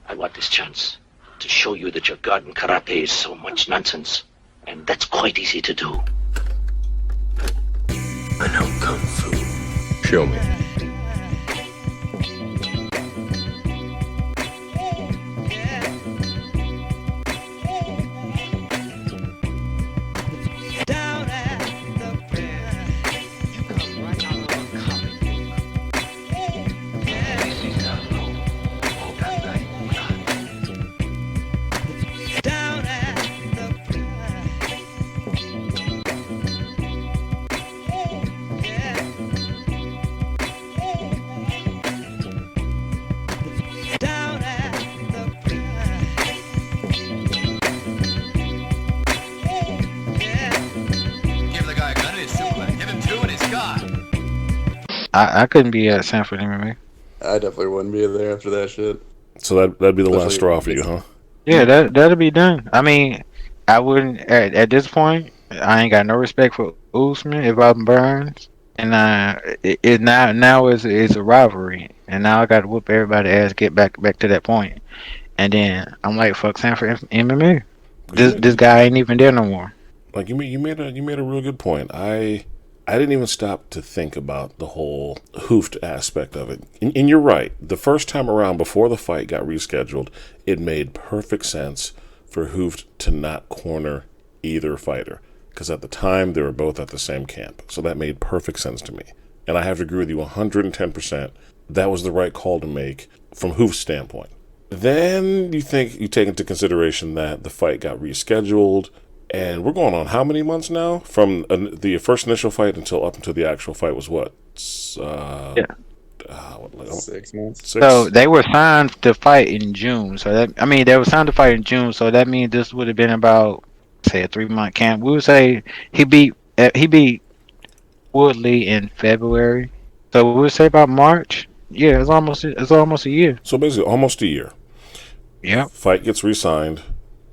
I want this chance to show you that your garden karate is so much nonsense. And that's quite easy to do. I know Kung Fu. Show me. I couldn't be at Sanford MMA. I definitely wouldn't be there after that shit. So that'd be the last straw for you, huh? Yeah, that'll be done. I mean, I wouldn't at this point. I ain't got no respect for Usman if I'm Burns, and it now is a rivalry, and now I got to whoop everybody's ass, get back to that point, and then I'm like, fuck Sanford MMA. This guy ain't even there no more. Like you made a real good point. I didn't even stop to think about the whole Hooft aspect of it. And you're right. The first time around, before the fight got rescheduled, it made perfect sense for Hooft to not corner either fighter. Because at the time, they were both at the same camp. So that made perfect sense to me. And I have to agree with you 110%. That was the right call to make from Hooft's standpoint. Then you take into consideration that the fight got rescheduled. And we're going on how many months now? From the first initial fight up until the actual fight was what? 6 months. So they were signed to fight in June. So they were signed to fight in June. So that means this would have been about, say, a 3-month camp. We would say he beat Woodley in February. So we would say about March. Yeah, it's almost a year. So basically, almost a year. Yep. Fight gets re-signed.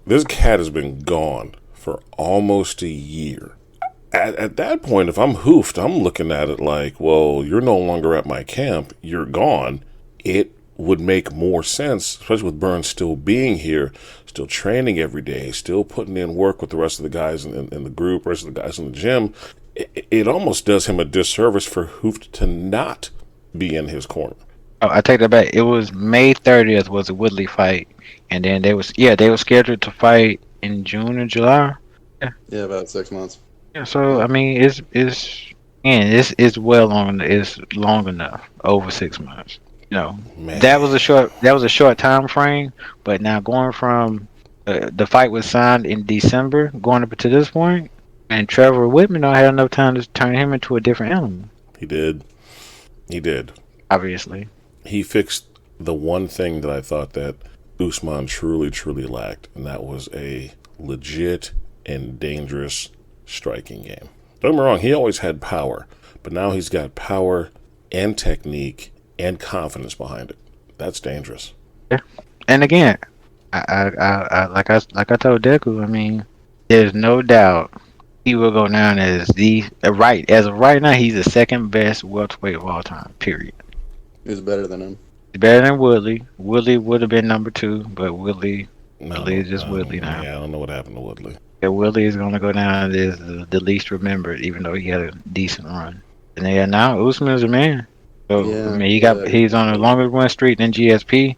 This cat has been gone for almost a year. At that point, if I'm Hooft, I'm looking at it like, well, you're no longer at my camp. You're gone. It would make more sense, especially with Burns still being here, still training every day, still putting in work with the rest of the guys in the group, rest of the guys in the gym. It almost does him a disservice for Hooft to not be in his corner. Oh, I take that back. It was May 30th was a Woodley fight, and then they were scheduled to fight in June or July. Yeah, about 6 months. Yeah, so I mean, it's long enough, over 6 months. You know, Man. that was a short time frame. But now going from the fight was signed in December, going up to this point, and Trevor Whitman don't have enough time to turn him into a different animal. He did. Obviously, he fixed the one thing that I thought that Usman truly lacked, and that was a legit and dangerous striking game. Don't get me wrong, he always had power, but now he's got power and technique and confidence behind it. That's dangerous. Yeah. And again, I like I told Deku, I mean, there's no doubt he will go down as as of right now, he's the second best welterweight of all time. Period. Who's better than him? Better than Woodley. Woodley would have been number 2, but Woodley is just Woodley now. Yeah, I don't know what happened to Woodley. Yeah, Woodley is going to go down as the least remembered, even though he had a decent run. And yeah, now Usman's a man. So Yeah, I mean, he's on a longer run streak than GSP.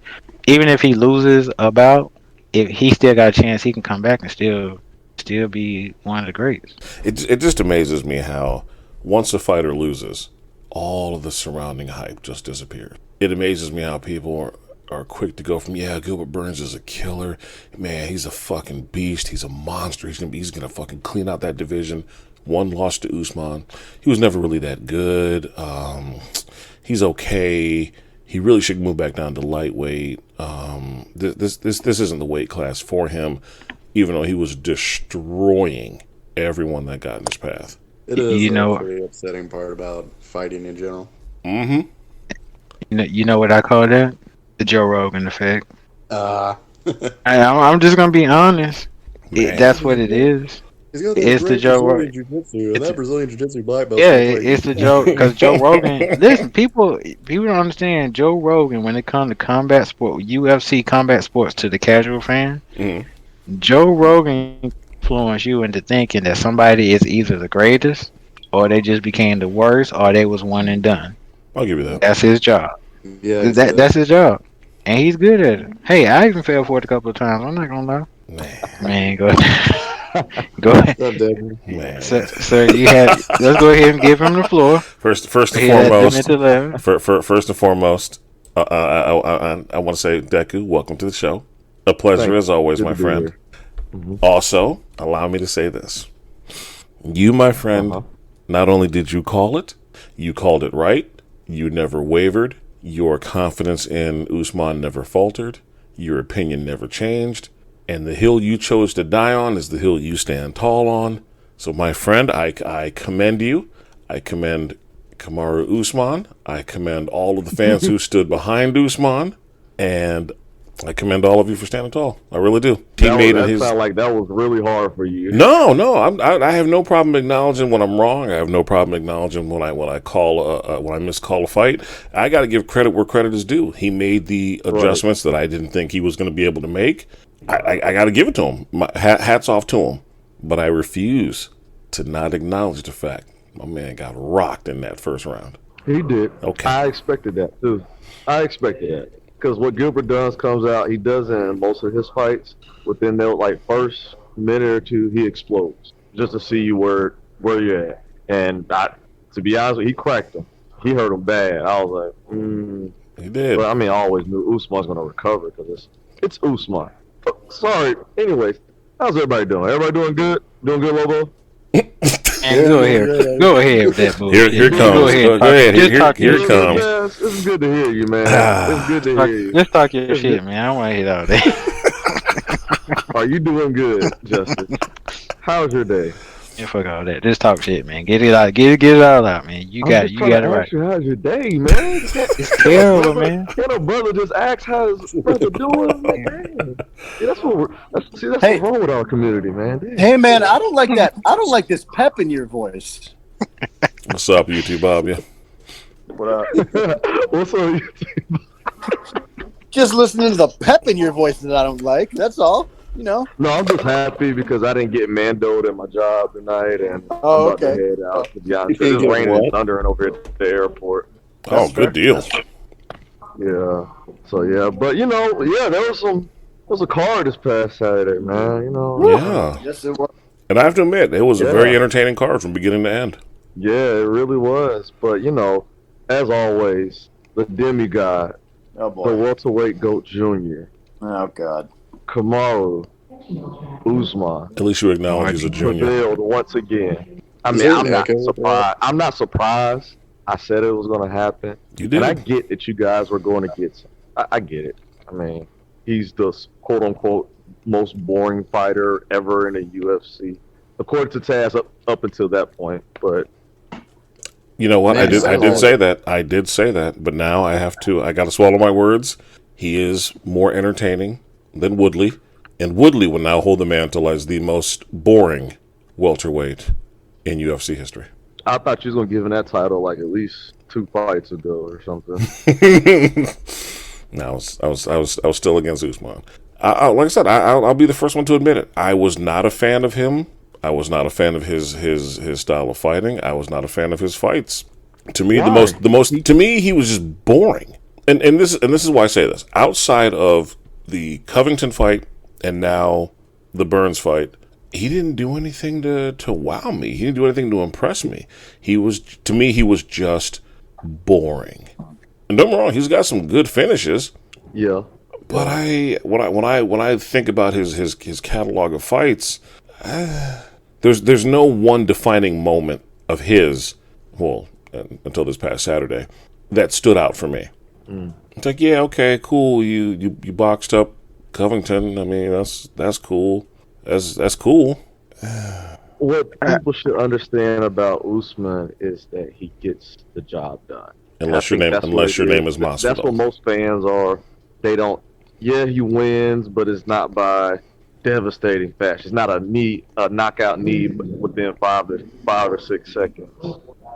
Even if he loses if he still got a chance, he can come back and still be one of the greats. It just amazes me how once a fighter loses, all of the surrounding hype just disappears. It amazes me how people are quick to go from, yeah, Gilbert Burns is a killer, man, he's a fucking beast, he's a monster, he's gonna fucking clean out that division. One loss to Usman. He was never really that good. He's okay. He really should move back down to lightweight. This isn't the weight class for him, even though he was destroying everyone that got in his path. It is a pretty upsetting part about fighting in general. Mm-hmm. You know what I call that? The Joe Rogan effect. I'm I'm just gonna be honest. That's what it is. He's got that It's the great Joe. Brazilian jiu-jitsu, and that Brazilian jiu-jitsu black belt. Yeah, it's the Joe because Joe Rogan. Listen, people don't understand Joe Rogan when it comes to combat sport, UFC combat sports to the casual fan. Joe Rogan influenced you into thinking that somebody is either the greatest, or they just became the worst, or they was one and done. I'll give you that. That's his job. Yeah, That's his job, and he's good at it. Hey, I even fell for it a couple of times. I'm not gonna lie. Man, go ahead. Go ahead. Man. So you have. Let's go ahead and give him the floor. First and foremost, I want to say, Deku, welcome to the show. A pleasure as always, my friend. Also, allow me to say this. You, my friend, not only did you call it, you called it right. You never wavered. Your confidence in Usman never faltered. Your opinion never changed. And the hill you chose to die on is the hill you stand tall on. So, my friend, I commend you. I commend Kamaru Usman. I commend all of the fans who stood behind Usman. And I commend all of you for standing tall. I really do. That sounded like that was really hard for you. No. I have no problem acknowledging when I'm wrong. I have no problem acknowledging when I miscall a fight. I got to give credit where credit is due. He made the adjustments that I didn't think he was going to be able to make. I got to give it to him. Hats off to him. But I refuse to not acknowledge the fact my man got rocked in that first round. He did. Okay. I expected that too. I expected that. Because what Gilbert does comes out, he does it in most of his fights. Within the first minute or two, he explodes just to see you where you're at. And to be honest with you, he cracked him. He hurt him bad. I was like, He did. But I always knew Usman's going to recover because it's Usman. Sorry. Anyways, how's everybody doing? Everybody doing good? Doing good, Lobo? And go ahead. Go ahead with that movie. Here comes. Go ahead. Here it comes. Yes, it's good to hear you, man. It's good to hear you. Let's talk your shit, man. I don't want to hear all that. Are you doing good, Justin? How's your day? Yeah, fuck all that. Just talk shit, man. Get it out. Get it all out, man. You got it right. How's your day, man? It's terrible, man. Can a brother just ask how his brother doing? Man. Yeah, that's what's wrong with our community, man. Damn. Hey, man, I don't like that. I don't like this pep in your voice. What's up, UTBABYA? What up? What's up, Just listening to the pep in your voice that I don't like. That's all. No, I'm just happy because I didn't get mandoed at my job tonight, and I'm about to head out. To be honest, it's raining and thundering over at the airport. Oh, good deal. Yeah. So yeah, but there was a car this past Saturday, man. Yeah. Yes, it was. And I have to admit, it was a very entertaining card from beginning to end. Yeah, it really was. But as always, the demigod, the welterweight GOAT Jr. Oh God. Kamaru Usman. At least you acknowledge he's a junior. Prevailed once again. I'm not surprised. I'm not surprised. I said it was going to happen. You did. And I get that you guys were going to get some. I get it. He's the quote-unquote most boring fighter ever in the UFC. According to Taz, up until that point. But you know what? I did say that. I did say that. But now I got to swallow my words. He is more entertaining than Woodley, and Woodley will now hold the mantle as the most boring welterweight in UFC history. I thought you was gonna give him that title at least 2 fights ago or something. No, I was still against Usman. Like I said, I'll be the first one to admit it. I was not a fan of him. I was not a fan of his style of fighting. I was not a fan of his fights. To me, to me, he was just boring. And this is why I say this. Outside of the Covington fight and now the Burns fight, he didn't do anything to wow me. He didn't do anything to impress me. He was just boring. And don't get me wrong, he's got some good finishes. Yeah. But when I think about his catalog of fights, there's no one defining moment of his, until this past Saturday, that stood out for me. It's like, yeah, okay, cool. You boxed up Covington. That's cool. That's cool. What people should understand about Usman is that he gets the job done. Unless your name is Masvidal. That's what most fans are. They don't. Yeah, he wins, but it's not by devastating fashion. It's not a knockout knee within 5 or 6 seconds.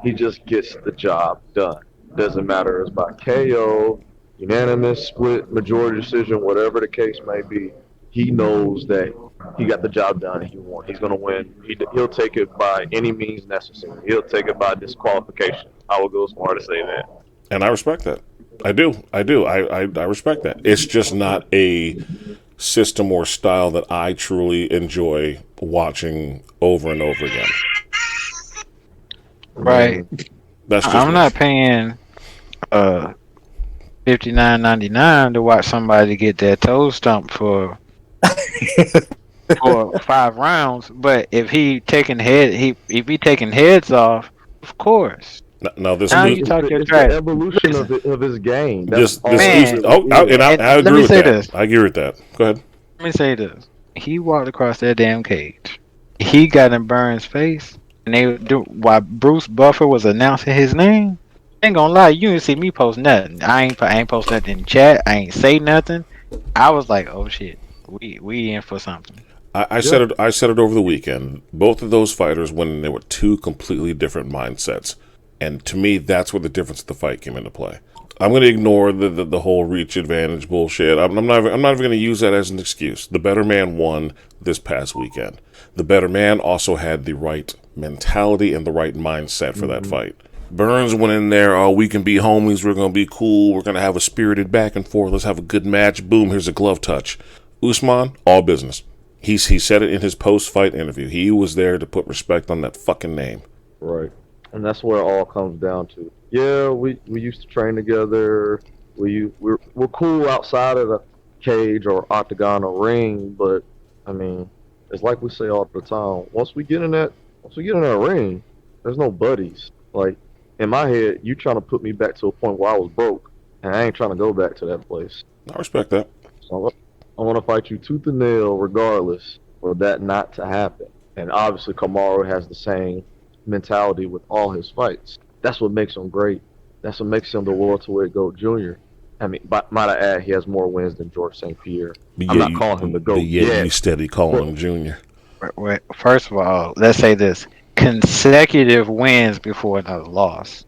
He just gets the job done. Doesn't matter if it's by KO, unanimous, split, majority decision, whatever the case may be. He knows that he got the job done and he won. He's going to win. He'll take it by any means necessary. He'll take it by disqualification. I will go as far to say that. And I respect that. I do. I respect that. It's just not a system or style that I truly enjoy watching over and over again. Right. That's just I'm me. not paying $59.99 to watch somebody get their toes stumped for 5 rounds. But if he taking heads off, of course. Now this Now is you talk your It's trash. the evolution of his game. this That's Man. all. I Let agree me with say that. this. I agree with that. Go ahead. Let me say this. He walked across that damn cage. He got in Burns' face. And while Bruce Buffer was announcing his name, I ain't gonna lie, you didn't see me post nothing. I ain't post nothing in chat. I ain't say nothing. I was like, oh shit, we in for something. I said it over the weekend. Both of those fighters went in there with two completely different mindsets. And to me, that's where the difference of the fight came into play. I'm going to ignore the whole reach advantage bullshit. I'm not even going to use that as an excuse. The better man won this past weekend. The better man also had the right mentality and the right mindset for that fight. Burns went in there, oh, we can be homies, we're going to be cool, we're going to have a spirited back and forth, let's have a good match, boom, here's a glove touch. Usman, all business. He said it in his post-fight interview. He was there to put respect on that fucking name. Right. And that's where it all comes down to. Yeah, we used to train together. We're cool outside of the cage or octagon or ring, but I mean, it's like we say all the time. Once we get in that ring, there's no buddies. Like in my head, you trying to put me back to a point where I was broke, and I ain't trying to go back to that place. I respect that. So I want to fight you tooth and nail, regardless, for that not to happen. And obviously, Kamaru has the same mentality with all his fights. That's what makes him great. That's what makes him the welterweight GOAT junior. I mean, might I add, he has more wins than George St. Pierre. I'm not calling him the GOAT yet. You steady calling him junior. Wait, first of all, let's say this: consecutive wins before another loss.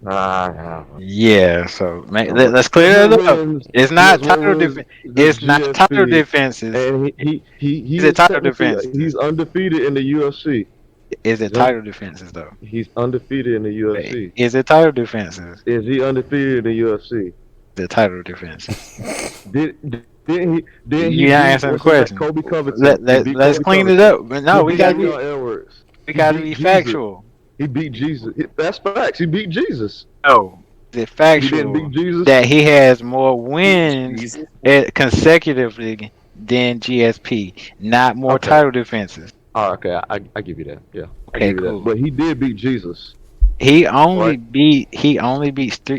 Yeah, so let's clear that up. It's not title defense. It's not title defenses. And he's a title defense. He's undefeated in the UFC. Is it title defenses though? He's undefeated in the UFC. Is it title defenses? Is he undefeated in the UFC? The title defenses. Didn't he? You not answering the question. Kobe Covington. Let's clean it up. No, we gotta be factual. He beat Jesus. That's facts. He beat Jesus. No, is it factual He didn't beat Jesus? that he has more wins consecutively than GSP, not more title defenses? Oh, okay, I give you that. Yeah. Okay, cool. But he did beat Jesus. He only beat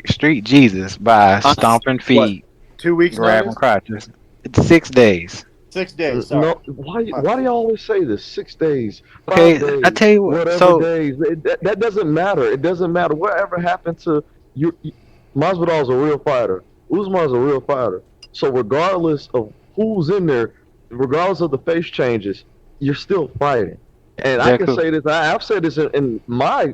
Street Jesus by stomping feet, 2 weeks grabbing notice? crotches. It's 6 days. 6 days. Sorry. No, why do you always say this? 6 days. 5 Okay, days, I tell you what. whatever So days. That doesn't matter. It doesn't matter. Whatever happened to you? Masvidal's a real fighter. Usman's a real fighter. So regardless of who's in there, regardless of the face changes, you're still fighting. And I can say this. I've said this in my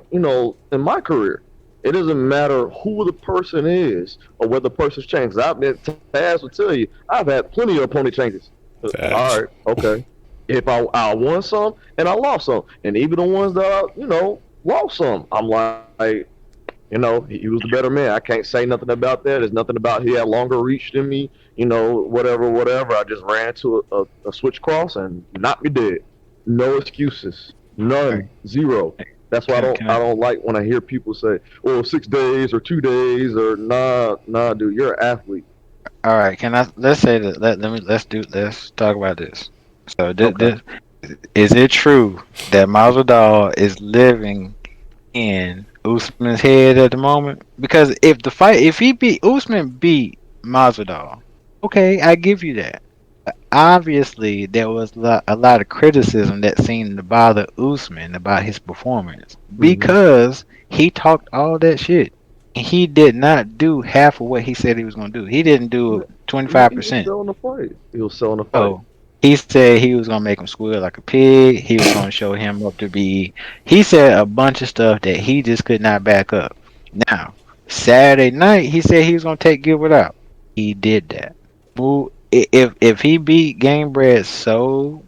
career. It doesn't matter who the person is or whether the person's changed. Taz will tell you, I've had plenty of opponent changes. Facts. All right, okay. If I won some and I lost some, and even the ones that I, lost some, I'm like, he was the better man. I can't say nothing about that. There's nothing about he had longer reach than me. Whatever. I just ran into a switch cross and knocked me dead. No excuses. None. Zero. That's why I don't like when I hear people say, "Oh, 6 days or 2 days or nah, dude, you're an athlete." all right, let's say that let's talk about this. So is it true that Masvidal is living in Usman's head at the moment? Because if Usman beat Masvidal, okay, I give you that. But obviously, there was a lot of criticism that seemed to bother Usman about his performance because he talked all that shit. He did not do half of what he said he was going to do. He didn't do 25%. He was selling the fight. Oh, He said he was gonna make him squeal like a pig. He was gonna show him up to be. He said a bunch of stuff that he just could not back up. Now, Saturday night, he said he was gonna take Gilbert out. He did that. If he beat Gamebred so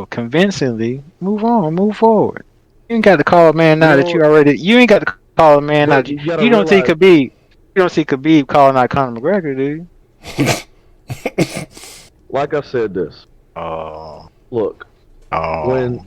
convincingly, move on, move forward. You ain't got to call a man You now that know, you already. You ain't got to call a man now. but you gotta You don't see realize, Khabib. You don't see Khabib calling out Conor McGregor, do you? like I said, this. Oh. Look, Oh.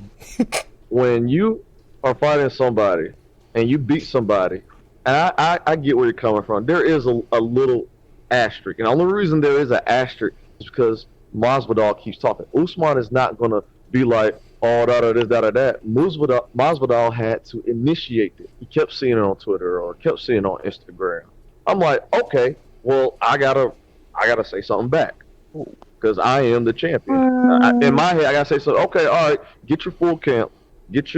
when you are fighting somebody and you beat somebody, and I get where you're coming from. There is a little asterisk, and the only reason there is an asterisk is because Masvidal keeps talking. Usman is not gonna be like, oh, this, that. Masvidal had to initiate it. He kept seeing it on Twitter or kept seeing it on Instagram. I'm like, okay, well, I gotta say something back because I am the champion. In my head, I gotta say so. Okay, all right, get your full camp, get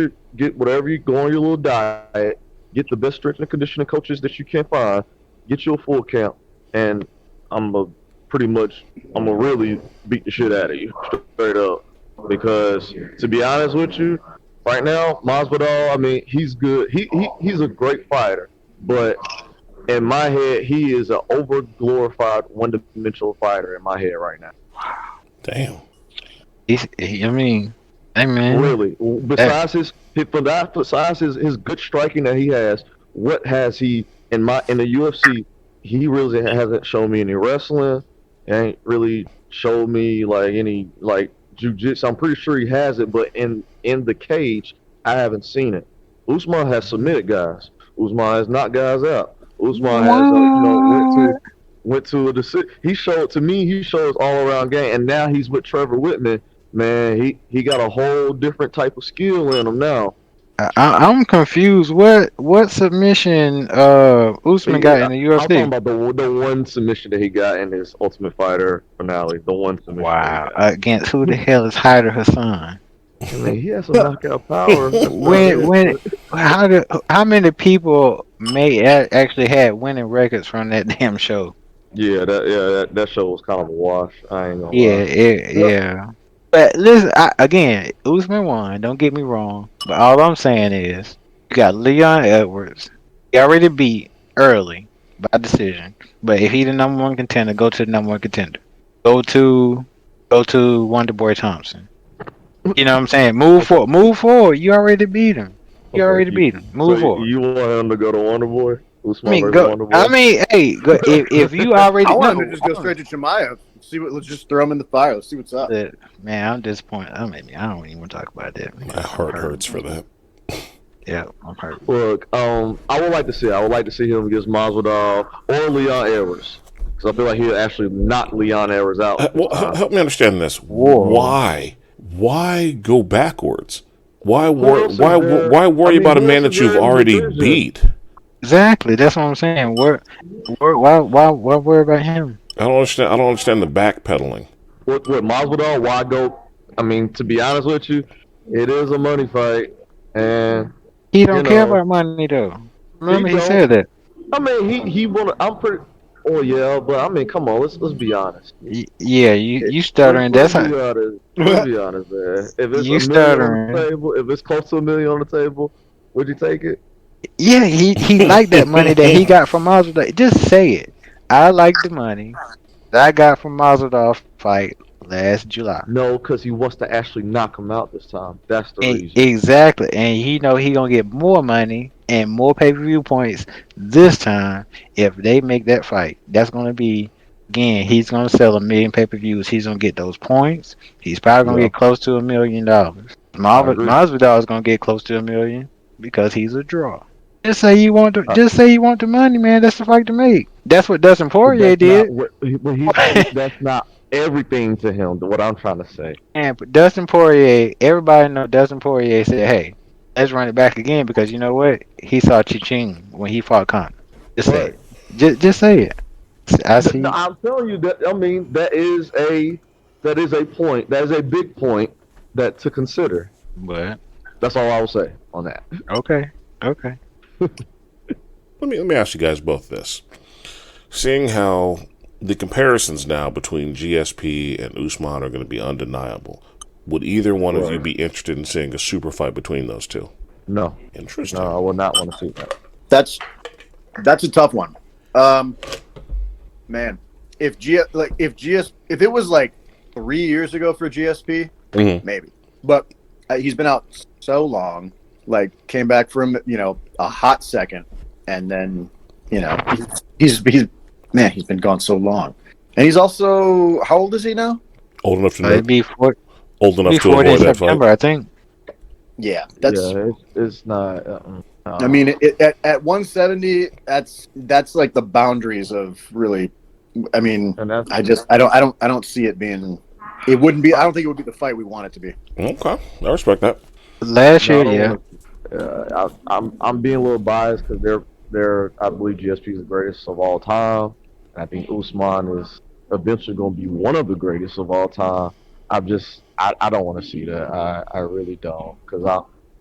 whatever you go on your little diet, get the best strength and conditioning coaches that you can find, get your full camp, and I'm gonna really beat the shit out of you straight up. Because to be honest with you, right now, Masvidal, I mean, he's good. He's a great fighter, but in my head, he is an over glorified one-dimensional fighter in my head right now. Damn. I mean, hey man. Really, besides his good striking that he has, what has he in the UFC? He really hasn't shown me any wrestling. He ain't really showed me like any like jiu-jitsu. I'm pretty sure he has it, but in the cage, I haven't seen it. Usman has submitted guys. Usman has knocked guys out. Usman has went to a decision. He showed all around game, and now he's with Trevor Whitman. Man, he got a whole different type of skill in him now. I'm confused. What submission Usman got in the UFC? I'm talking about the one submission that he got in his Ultimate Fighter finale. The one submission. Wow, against who the hell is Hyder Hassan? I mean, he has some knockout power. How many people actually had winning records from that damn show? Yeah, that show was kind of a wash. I ain't gonna lie. Yeah. But listen, again, Usman won. Don't get me wrong. But all I'm saying is, you got Leon Edwards. He already beat early by decision. But if he's the number one contender, go to the number one contender. Go to Wonder Boy Thompson. You know what I'm saying? Move forward. You already beat him. Move forward. You want him to go to Wonder Boy? Wonder Boy? I mean, hey, if you already, I want him to just go straight to Chimaev. Let's just throw him in the fire. Let's see what's up. Man, I'm disappointed. I don't even want to talk about that. My heart hurts for that. Yeah, I'm hurt. Look, I would like to see him against Masvidal or Leon Edwards. Because I feel like he'll actually knock Leon Edwards out. Help me understand this. Why? Why go backwards? Why worry about a man that you've already beat? Exactly. That's what I'm saying. Why worry about him? I don't understand the backpedaling. With Masvidal, why go? I mean, to be honest with you, it is a money fight, and he don't care about money though. Remember he said that. I mean, he wanna. I'm pretty. Oh yeah, but I mean, come on, let's be honest. Yeah, you stuttering. Let's be honest, man. If it's you $1 million stuttering. on the table, if it's close to $1 million on the table, would you take it? Yeah, he liked that money that he got from Masvidal. Just say it. I like the money that I got from Masvidal fight last July. No, because he wants to actually knock him out this time. That's the reason. Exactly, and he know he gonna get more money and more pay-per-view points this time if they make that fight. That's gonna be, again, he's gonna sell 1 million pay-per-views. He's gonna get those points. He's probably gonna get close to $1 million. Masvidal is gonna get close to $1 million because he's a draw. Just say you want the money, man. That's the fight to make. That's what Dustin Poirier did. That's not everything to him. What I'm trying to say. And Dustin Poirier, everybody know Dustin Poirier said, "Hey, let's run it back again," because you know what? He saw Chi-Ching when he fought Conor. Just say it. Just say it. I see. No, I'm telling you that. I mean, that is a point. That is a big point to consider. But that's all I will say on that. Okay. Let me ask you guys both this. Seeing how the comparisons now between GSP and Usman are going to be undeniable. Would either one of you be interested in seeing a super fight between those two? No. Interesting. No, I would not want to see that. That's a tough one. Man, if it was like 3 years ago for GSP, maybe. But he's been out so long. Like, came back from a hot second, and then he's been gone so long, and he's also, how old is he now? Old enough to know. Old enough to avoid that fight. I think. Yeah, it's not. I mean, at 170, that's like the boundaries of really. I mean, I don't see it being. It wouldn't be. I don't think it would be the fight we want it to be. Okay, I respect that. Last year, I'm being a little biased because I believe GSP is the greatest of all time. And I think Usman is eventually going to be one of the greatest of all time. I don't want to see that. I really don't, because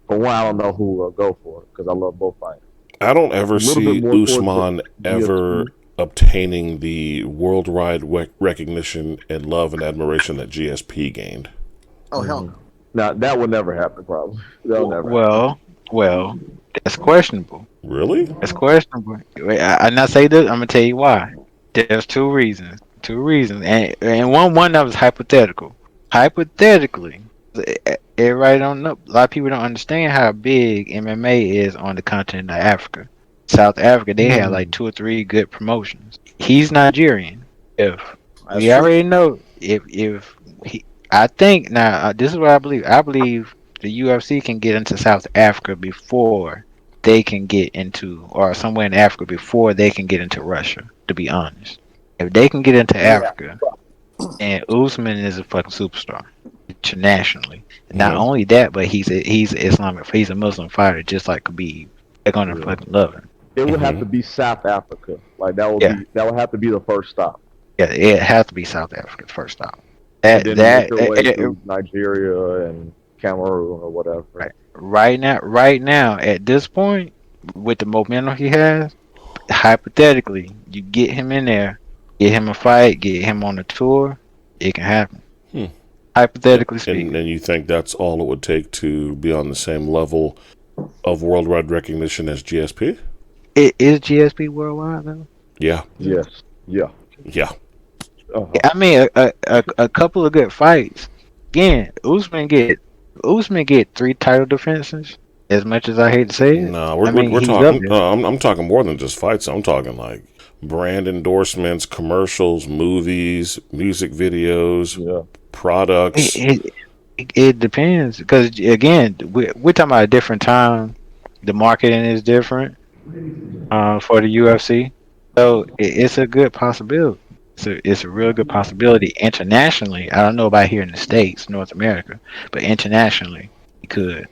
for one, I don't know who will go for it, because I love both fighters. I don't ever see Usman ever obtaining the worldwide recognition and love and admiration that GSP gained. Oh, hell no. Now, that would never happen, probably. That'll never happen. Well, that's questionable. Really? That's questionable. I not say this. I'm gonna tell you why. There's two reasons, and one that was hypothetical. Hypothetically, everybody don't know. A lot of people don't understand how big MMA is on the continent of Africa. South Africa, they have like 2 or 3 good promotions. He's Nigerian. We already know I think now this is what I believe. I believe the UFC can get into South Africa before they can get into, or somewhere in Africa before they can get into Russia. To be honest, if they can get into Africa, and Usman is a fucking superstar internationally. Not only that, but he's Islamic. He's a Muslim fighter, just like Khabib. They're gonna fucking love him. It would have to be South Africa. Like that would have to be the first stop. Yeah, it has to be South Africa's first stop. To Nigeria and Cameroon or whatever. Right now, at this point, with the momentum he has, hypothetically, you get him in there, get him a fight, get him on a tour, it can happen. Hypothetically speaking. And you think that's all it would take to be on the same level of worldwide recognition as GSP? Is GSP worldwide though? Yeah. Yes. Yeah. Yeah. I mean, a couple of good fights. Again, Usman get 3 title defenses. As much as I hate to say it, No, we're talking. No, I'm talking more than just fights. I'm talking like brand endorsements, commercials, movies, music videos, products. It depends, because again, we're talking about a different time. The marketing is different for the UFC, so it's a good possibility. It's a real good possibility internationally. I don't know about here in the States, North America, but internationally, you could.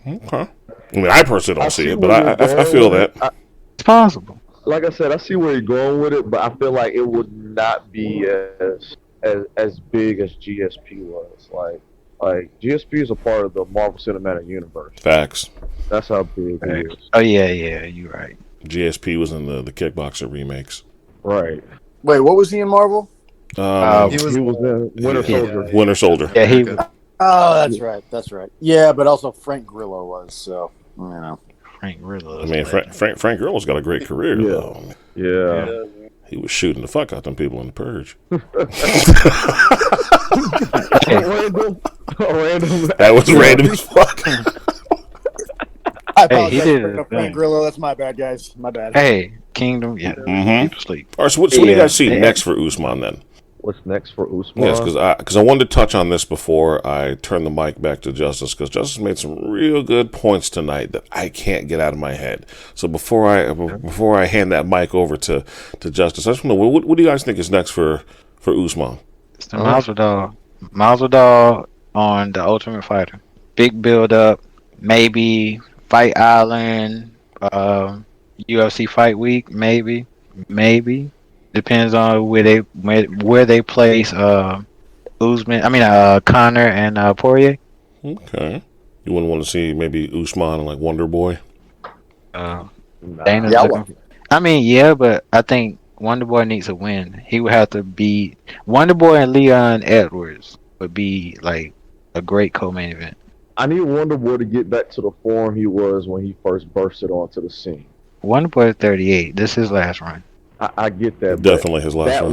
Okay. I mean, I personally don't see it, but I feel that. It's possible. Like I said, I see where you're going with it, but I feel like it would not be as big as GSP was. Like GSP is a part of the Marvel Cinematic Universe. Facts. That's how big it is. Oh yeah, you're right. GSP was in the Kickboxer remakes. Right. Wait, what was he in Marvel? He was in Winter Soldier. Winter Soldier. Yeah, he. Oh, that's right. Yeah, but also Frank Grillo was, so Frank Grillo. I mean, Frank Grillo's got a great career, though. Yeah. He was shooting the fuck out them people in the Purge. That was random as fuck. I apologize for Frank Grillo. That's my bad, guys. My bad. Hey, Kingdom. Yeah. People sleep. All right. So what do you guys see next for Usman then? What's next for Usman? Yes, because I wanted to touch on this before I turn the mic back to Justice, because Justice made some real good points tonight that I can't get out of my head. So before I hand that mic over to Justice, I just want to know, what do you guys think is next for Usman? It's the Masvidal on the Ultimate Fighter. Big build up, maybe Fight Island, UFC Fight Week, maybe. Depends on where they place Usman. I mean Conor and Poirier. Okay. You wouldn't want to see maybe Usman and like Wonder Boy. I mean, yeah, but I think Wonder Boy needs a win. He would have to beat Wonder Boy and Leon Edwards would be like a great co-main event. I need Wonder Boy to get back to the form he was when he first bursted onto the scene. Wonder Boy is 38. This is his last run. I get that. Definitely his last run.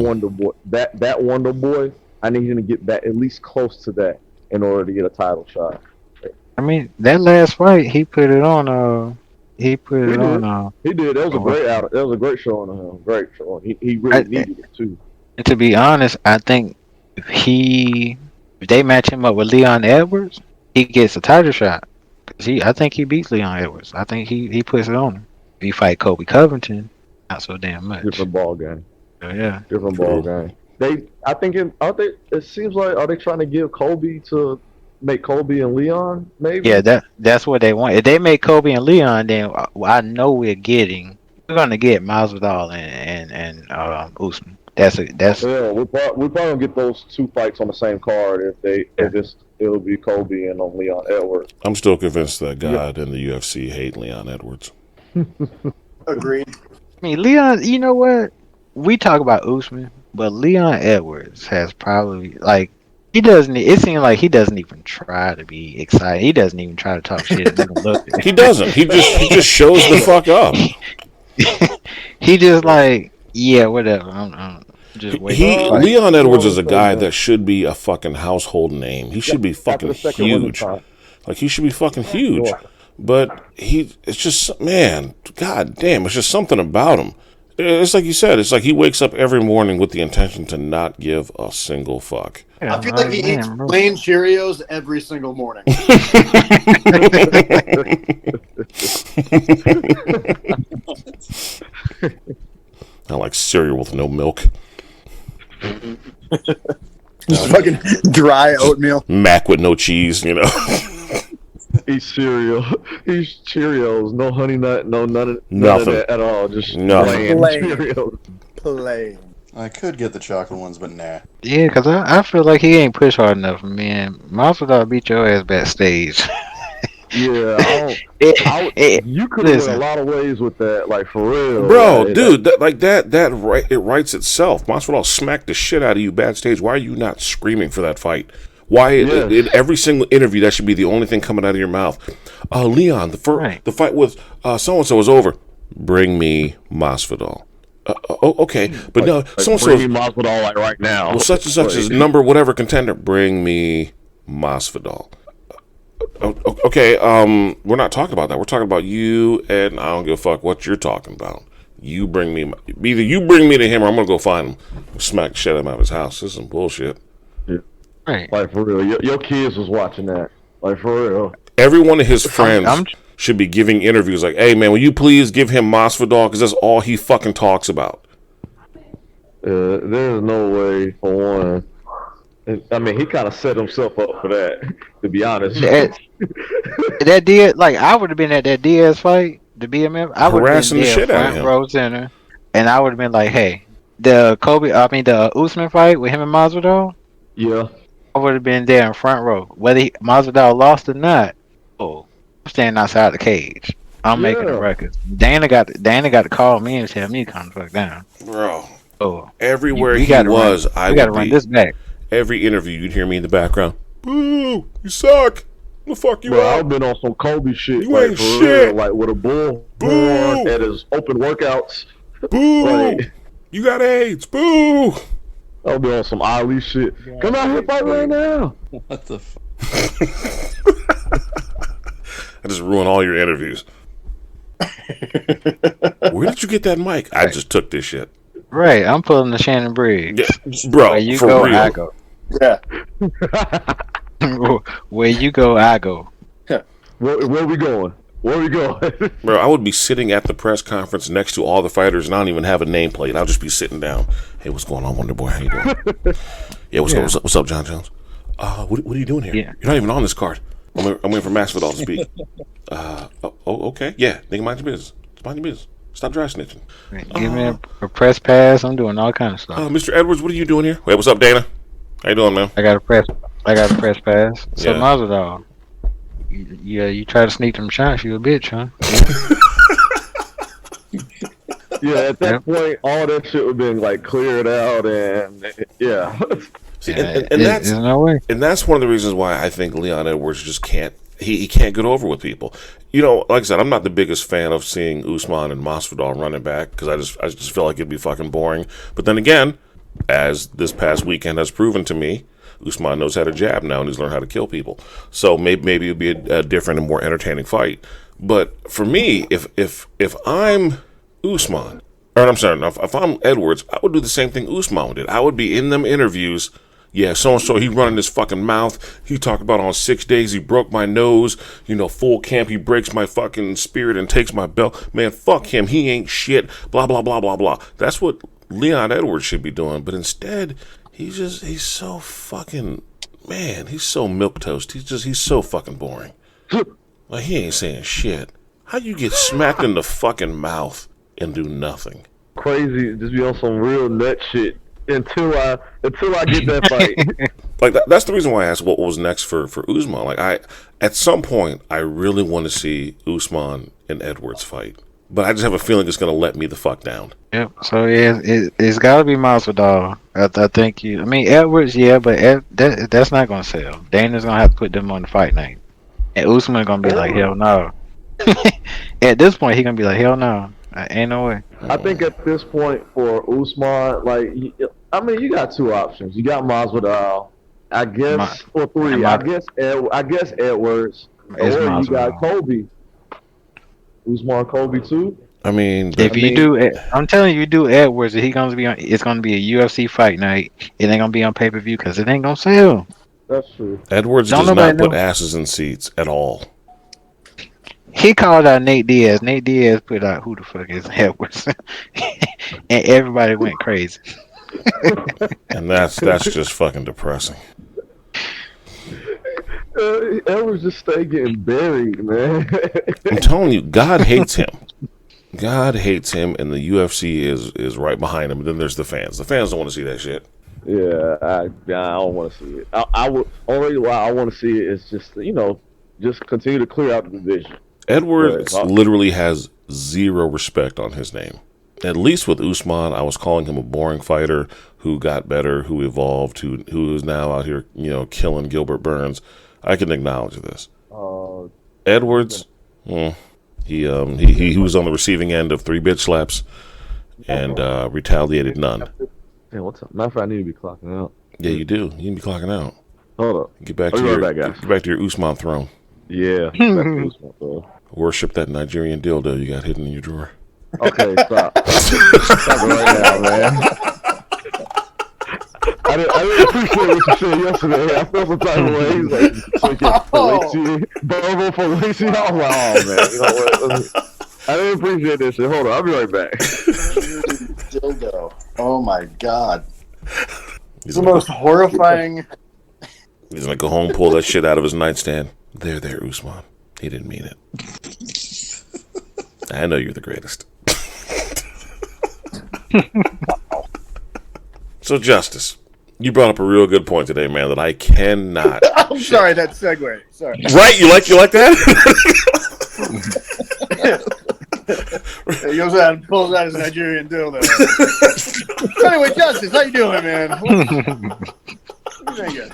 That Wonder Boy, I need him to get back at least close to that in order to get a title shot. I mean, that last fight, he put it on. He did. That was a great out. That was a great showing of him. Great showing. He really needed it too. And to be honest, I think if they match him up with Leon Edwards, he gets a title shot. I think he beats Leon Edwards. I think he puts it on him. If he fight Kobe Covington, not so damn much. Different ball game. Yeah. Different ball game. It seems like, are they trying to give Kobe to make Kobe and Leon? Maybe. Yeah, that's what they want. If they make Kobe and Leon, then I know we're gonna get Masvidal and Usman. That's Yeah, we're probably gonna get those two fights on the same card it'll be Kobe and Leon Edwards. I'm still convinced that God and the UFC hate Leon Edwards. Agreed. I mean, Leon, you know what? We talk about Usman, but Leon Edwards has probably he doesn't. It seems like he doesn't even try to be excited. He doesn't even try to talk shit. He doesn't. He just shows the fuck up. He just whatever. I'm just waiting. Leon Edwards is a guy that should be a fucking household name. He should be fucking huge. He should be fucking huge. But it's just, man, god damn, it's just something about him. It's like you said, it's like he wakes up every morning with the intention to not give a single fuck. I feel like he eats plain Cheerios every single morning. I like cereal with no milk. Just fucking dry oatmeal. Mac with no cheese, you know. Eat cereal. Eat Cheerios. No honey nut. None of that at all. Just plain Cheerios. Plain. I could get the chocolate ones, but nah. Yeah, because I feel like he ain't pushed hard enough, man. Masvidal beat your ass backstage. Yeah, you could have went a lot of ways with that, for real. Bro, dude, it writes itself. Masvidal smacked the shit out of you backstage. Why are you not screaming for that fight? Why in every single interview that should be the only thing coming out of your mouth? Leon, the fight with so and so is over. Bring me Masvidal. Okay, but no, so and so. Bring me Masvidal right now. Well, such and such is number whatever contender. Bring me Masvidal. Okay, we're not talking about that. We're talking about you, and I don't give a fuck what you're talking about. You bring me, either you bring me to him, or I'm gonna go find him, smack the shit out of his house. This is some bullshit. Yeah. Right. For real, your kids was watching that. For real. Every one of his friends should be giving interviews like, "Hey man, will you please give him Masvidal because that's all he fucking talks about." There's no way for one. I mean, he kind of set himself up for that, to be honest. That Diaz, I would have been at that Diaz fight, the BMF. I would have been there front row center, and I would have been like, "Hey, the Usman fight with him and Masvidal." Yeah, I would have been there in front row, whether Masvidal lost or not. I'm standing outside the cage. I'm making the records. Dana got to call me and tell me to calm the fuck down, bro. Everywhere he was, I got to run this back. Every interview, you'd hear me in the background. Boo! You suck. The fuck you up? I've been on some Kobe shit. You ain't shit. Real, with a bull horn at his open workouts. Boo! You got AIDS. Boo! I'll be on some Ali shit. Come out here, fight right now. What the fuck? I just ruined all your interviews. Where did you get that mic? I just took this shit. Right, I'm pulling the Shannon Briggs. Yeah, bro, where you for go, real. I go. Yeah. Where you go, I go. Where we going? Where we going? Bro, I would be sitting at the press conference next to all the fighters, and I don't even have a nameplate. I'll just be sitting down. Hey, what's going on, Wonder Boy? How you doing? Yeah, what's up, John Jones? What are you doing here? Yeah. You're not even on this card. I'm waiting for Masvidal to speak. Okay. Yeah, nigga, mind your business. Mind your business. Stop dry snitching. Give me a press pass. I'm doing all kind of stuff. Mr. Edwards, what are you doing here? Wait, what's up, Dana? How you doing, man? I got a press pass. So Masvidal, you try to sneak them shots, you a bitch, huh? Yeah, at that point, all that shit would have been like cleared out, and yeah. See, There's no way. and that's one of the reasons why I think Leon Edwards just can't. He can't get over with people. You know, like I said, I'm not the biggest fan of seeing Usman and Masvidal running back because I just feel like it'd be fucking boring. But then again, as this past weekend has proven to me, Usman knows how to jab now and he's learned how to kill people. So maybe it'd be a different and more entertaining fight. But for me, if I'm Usman, or I'm sorry, if I'm Edwards, I would do the same thing Usman did. I would be in them interviews. Yeah, so-and-so, he running his fucking mouth. He talked about on 6 days he broke my nose. You know, full camp, he breaks my fucking spirit and takes my belt. Man, fuck him. He ain't shit. Blah, blah, blah, blah, blah. That's what Leon Edwards should be doing. But instead, he's so fucking, man, he's so milquetoast. He's so fucking boring. Like, he ain't saying shit. How you get smacked in the fucking mouth and do nothing? Crazy, just be on some real nut shit until I get that fight. Like that's the reason why I asked what was next for Usman. Like at some point I really want to see Usman and Edwards fight, but I just have a feeling it's gonna let me the fuck down. Yep. So yeah, it's got to be Masvidal. I think I mean Edwards, yeah, but that's not gonna sell. Dana's gonna have to put them on the fight night, and Usman gonna be like, hell no. At this point, he gonna be like, hell no, ain't no way. I think at this point for Usman, like, I mean, you got two options. You got Masvidal, I guess, or three. I guess Edwards, or you got Kobe. Usman, Kobe too. I mean, I'm telling you, do Edwards, it's gonna be a UFC fight night. It ain't gonna be on pay-per-view because it ain't gonna sell. That's true. Edwards does not put asses in seats at all. He called out Nate Diaz. Nate Diaz put out who the fuck is Edwards, and everybody went crazy. And that's just fucking depressing. Edwards just stay getting buried, man. I'm telling you, God hates him. God hates him, and the UFC is right behind him. And then there's the fans. The fans don't want to see that shit. Yeah, I don't want to see it. I would only why I want to see it is just just continue to clear out the division. Edwards literally has zero respect on his name. At least with Usman, I was calling him a boring fighter who got better, who evolved, who is now out here, killing Gilbert Burns. I can acknowledge this. Edwards, he was on the receiving end of 3 bitch slaps and retaliated none. Hey, what's up? Matter of fact, I need to be clocking out. Yeah, you do. You need to be clocking out. Hold up. Get back to your Usman throne. Yeah. Back to Usman throne. Worship that Nigerian dildo you got hidden in your drawer. Okay, stop. Stop it right now, man. I didn't appreciate what you said yesterday. I felt some type of way. He's like, Bobo for Lacey. I was like, oh, man. You know what? I didn't appreciate this shit. Hold on. I'll be right back. Dildo. Oh, my God. It's the most horrifying. He's going to go home, pull that shit out of his nightstand. There, Usman. He didn't mean it. I know you're the greatest. So, Justice, you brought up a real good point today, man, that I cannot. I'm sorry, that segue. Sorry. Right? You like that? He goes out and pulls out his Nigerian dildo. Anyway, Justice, how you doing, man? What you thinking?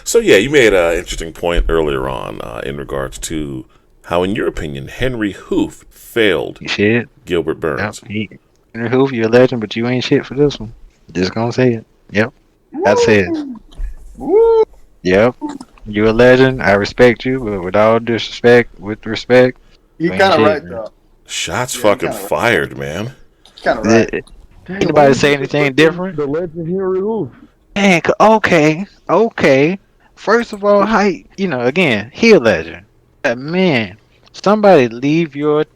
So, yeah, you made an interesting point earlier on in regards to how, in your opinion, Henry Hooft failed Gilbert Burns. Yep. Henry Hooft, you're a legend, but you ain't shit for this one. Just gonna say it. Yep. That's it. Woo. Yep. You're a legend. I respect you, but with all disrespect, with respect. You kind of right, though. Shots fucking fired, man. Kind of right. Anybody say anything different? The legend Henry Hooft. Man, okay. First of all, again, he a legend. Man, somebody leave your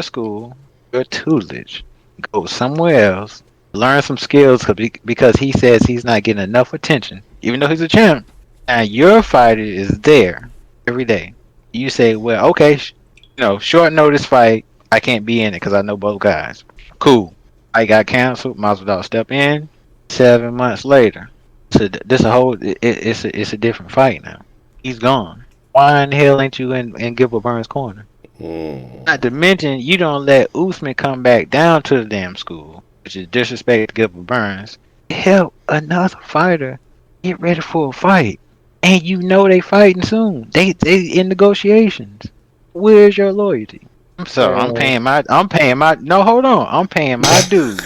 school, your tutelage, go somewhere else, learn some skills because he says he's not getting enough attention, even though he's a champ. And your fighter is there every day. You say, well, okay, short notice fight, I can't be in it because I know both guys. Cool. I got canceled. Might as well step in. 7 months later. So it's a different fight now. He's gone. Why in the hell ain't you in Gilbert Burns' corner? Not to mention, you don't let Usman come back down to the damn school, which is disrespect to Gilbert Burns. Help another fighter get ready for a fight, and you know they fighting soon. They in negotiations. Where's your loyalty? So I'm paying my. No, hold on. I'm paying my dues.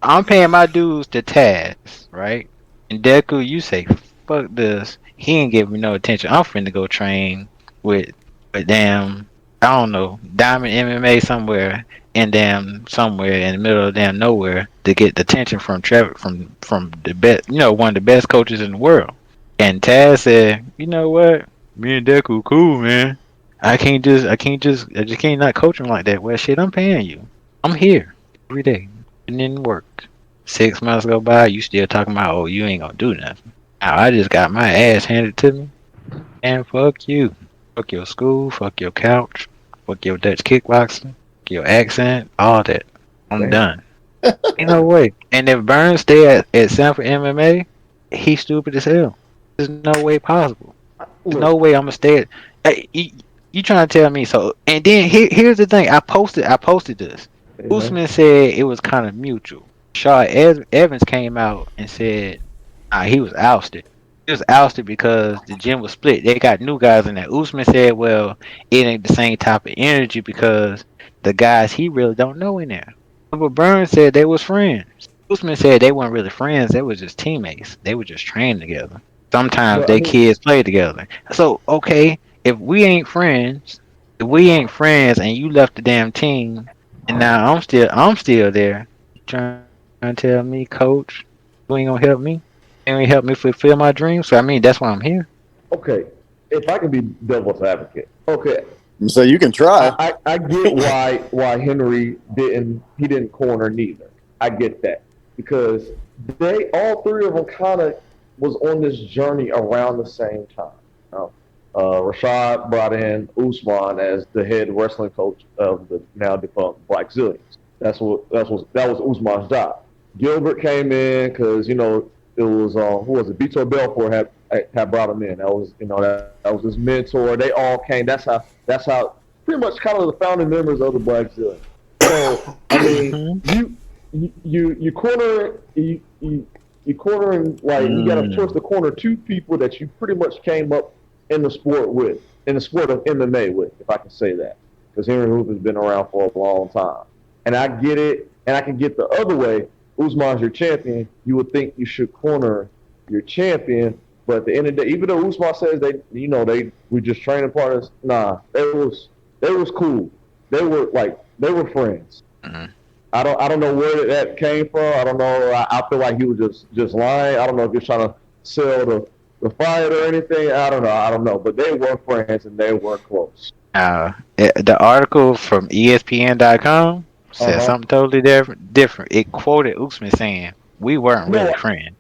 I'm paying my dues to Taz, right? And Deku, you say fuck this. He ain't giving me no attention. I'm finna go train with a damn, I don't know, Diamond MMA somewhere in the middle of damn nowhere to get the attention from Trevor from the best, one of the best coaches in the world. And Taz said, you know what, me and Deku cool, man. I just can't not coach him like that. Well, shit, I'm paying you. I'm here every day. It didn't work. 6 months go by, you still talking about, oh, you ain't gonna do nothing. Now I just got my ass handed to me, and fuck you. Fuck your school, fuck your couch, fuck your Dutch kickboxing, fuck your accent, all that. I'm done. Ain't no way. And if Burns stay at Sanford MMA, he's stupid as hell. There's no way possible. There's no way I'm gonna stay at. Hey, you trying to tell me so? And then here's the thing. I posted this. Usman said it was kind of mutual. Shaw Evans came out and said he was ousted. He was ousted because the gym was split. They got new guys in there. Usman said, well, it ain't the same type of energy because the guys he really don't know in there. But Burns said they was friends. Usman said they weren't really friends. They was just teammates. They were just training together. Sometimes they kids play together. So, okay, if we ain't friends and you left the damn team and now I'm still there, trying to tell me, coach, you ain't gonna help me? You ain't help me fulfill my dreams? So I mean that's why I'm here. Okay, if I can be devil's advocate. Okay. So you can try. I get why Henry didn't corner neither. I get that. Because all three of them kind of was on this journey around the same time. Rashad brought in Usman as the head wrestling coach of the now defunct Black Zillions. That was Usman's job. Gilbert came in because it was who was it? Vitor Belfort had brought him in. That was that was his mentor. They all came. That's how pretty much kind of the founding members of the Black Zillions. So I mean, you cornering like you got a choice to corner two people that you pretty much came up in the sport of MMA with, if I can say that, because Henry Hooft has been around for a long time, and I get it, and I can get the other way. Usman's your champion. You would think you should corner your champion, but at the end of the day, even though Usman says they were just training partners, nah, they was cool. They were friends. Mm-hmm. I don't know where that came from. I don't know. I feel like he was just lying. I don't know if he was trying to sell the fight or anything. I don't know. But they were friends and they were close. The article from ESPN.com said something totally different. It quoted Usman saying, "We weren't really friends."